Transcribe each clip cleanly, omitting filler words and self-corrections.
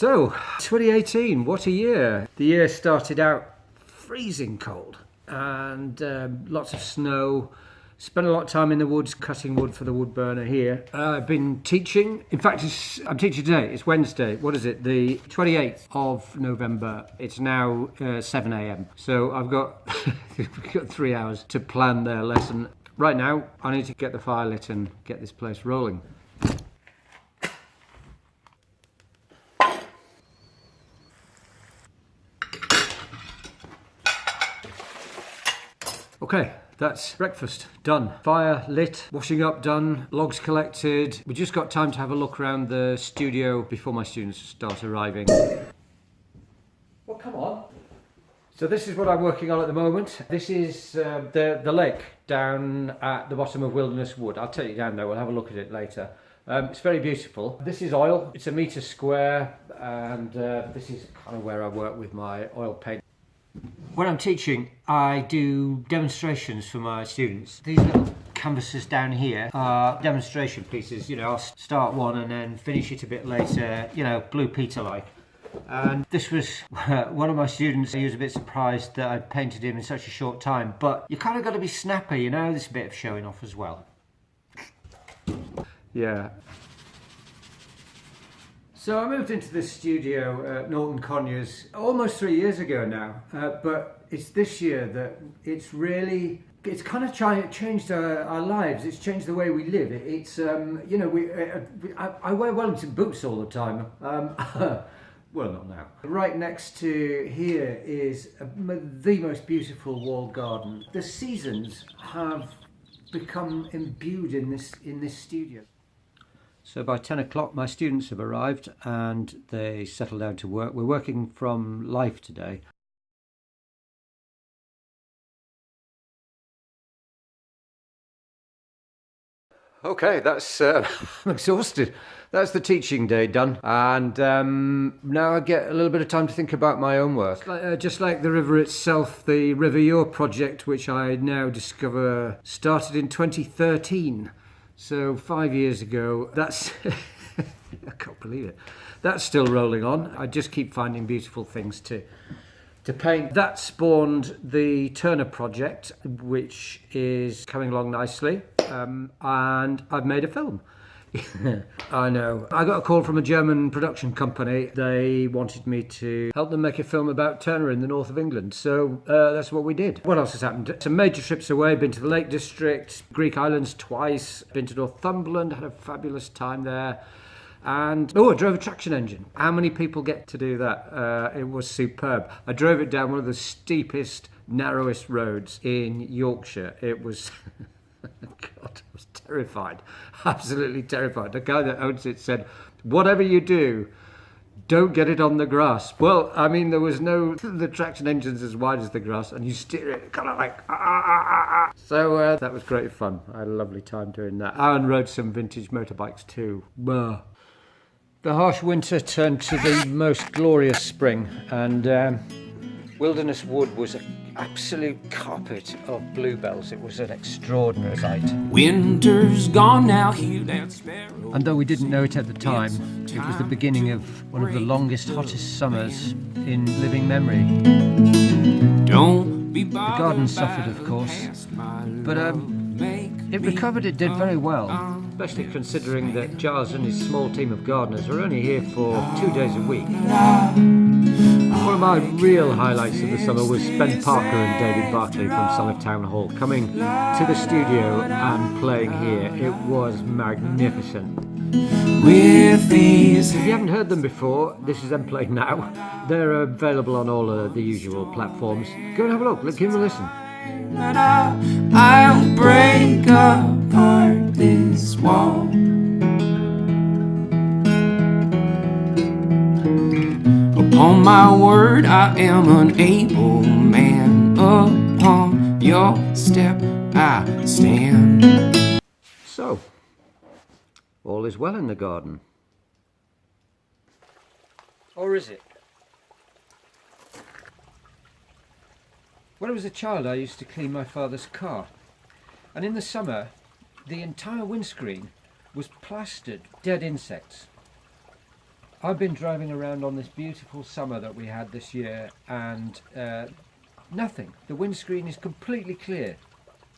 So, 2018, what a year. The year started out freezing cold and lots of snow. Spent a lot of time in the woods cutting wood for the wood burner here. I've been teaching. In fact, I'm teaching today. It's Wednesday. What is it? The 28th of November. It's now 7 a.m. So I've got, we've got 3 hours to plan their lesson. Right now, I need to get the fire lit and get this place rolling. Okay, that's breakfast done. Fire lit, washing up done, logs collected. We just got time to have a look around the studio before my students start arriving. Well, come on. So this is what I'm working on at the moment. This is the lake down at the bottom of Wilderness Wood. I'll take you down there, we'll have a look at it later. It's very beautiful. This is oil, it's a metre square, and this is kind of where I work with my oil paint. When I'm teaching, I do demonstrations for my students. These little canvases down here are demonstration pieces. You know, I'll start one and then finish it a bit later, you know, Blue Peter-like. And this was one of my students. He was a bit surprised that I'd painted him in such a short time. But you kind of got to be snappy, you know, there's a bit of showing off as well. Yeah. So I moved into this studio at Norton Conyers almost 3 years ago now, but it's this year that it's kind of changed our lives. It's changed the way we live. It's, you know, I wear Wellington boots all the time. Well, not now. Right next to here is the most beautiful walled garden. The seasons have become imbued in this studio. So by 10 o'clock my students have arrived and they settle down to work. We're working from life today. Okay, that's I'm exhausted. That's the teaching day done, and now I get a little bit of time to think about my own work. Just like the river itself, the River Your project, which I now discover started in 2013. So 5 years ago, that's, I can't believe it, that's still rolling on. I just keep finding beautiful things to paint. That spawned the Turner project, which is coming along nicely, and I've made a film. I know. I got a call from a German production company. They wanted me to help them make a film about Turner in the north of England. So that's what we did. What else has happened? Some major trips away. Been to the Lake District, Greek Islands twice. Been to Northumberland. Had a fabulous time there. And, I drove a traction engine. How many people get to do that? It was superb. I drove it down one of the steepest, narrowest roads in Yorkshire. It was... God, I was terrified, absolutely terrified. The guy that owns it said, whatever you do, don't get it on the grass. Well, I mean, there was the traction engine's as wide as the grass, and you steer it kind of like, So that was great fun. I had a lovely time doing that. Aaron rode some vintage motorbikes too. The harsh winter turned to the most glorious spring, and Wilderness Wood was an absolute carpet of bluebells. It was an extraordinary sight. Winter's gone now, hear that sparrow. And though we didn't know it at the time, it was the beginning of one of the longest, hottest summers in living memory. Don't be the garden suffered, of course, but it recovered. It did very well, especially considering that Giles and his small team of gardeners were only here for 2 days a week. One of my real highlights of the summer was Ben Parker and David Barclay from Salif Town Hall coming to the studio and playing here. It was magnificent. If you haven't heard them before, this is them playing now. They're available on all of the usual platforms. Go and have a look, give them a listen. I'll break apart this wall. Upon my word, I am an able man. Upon your step, I stand. So, all is well in the garden. Or is it? When I was a child, I used to clean my father's car. And in the summer, the entire windscreen was plastered with dead insects. I've been driving around on this beautiful summer that we had this year, and nothing. The windscreen is completely clear.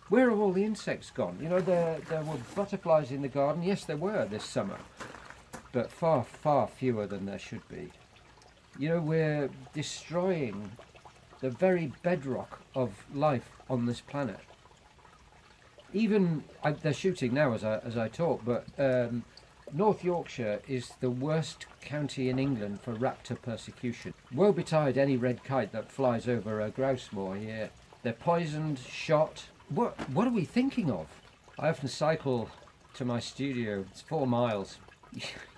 Where have all the insects gone? You know, there were butterflies in the garden. Yes, there were this summer, but far, far fewer than there should be. You know, we're destroying the very bedrock of life on this planet. Even they're shooting now as I talk, but North Yorkshire is the worst county in England for raptor persecution. Woe betide any red kite that flies over a grouse moor here. They're poisoned, shot. What are we thinking of? I often cycle to my studio. It's 4 miles.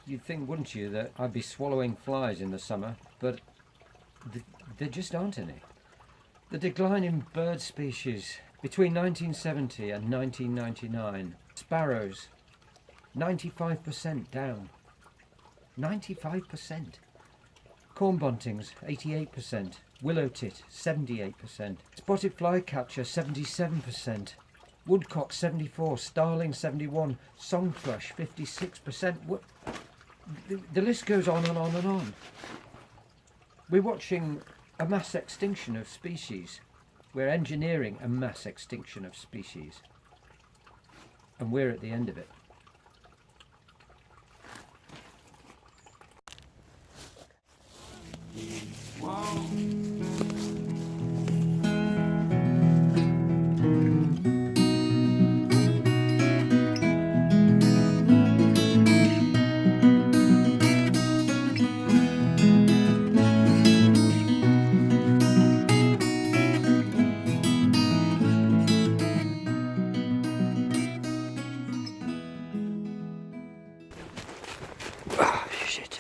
You'd think, wouldn't you, that I'd be swallowing flies in the summer, but there just aren't any. The decline in bird species between 1970 and 1999. Sparrows, 95% down. 95%. Corn buntings, 88%. Willow tit, 78%. Spotted flycatcher, 77%. Woodcock, 74%. Starling, 71%. Song thrush, 56%. The list goes on and on and on. We're watching a mass extinction of species. We're engineering a mass extinction of species. And we're at the end of it. Shit.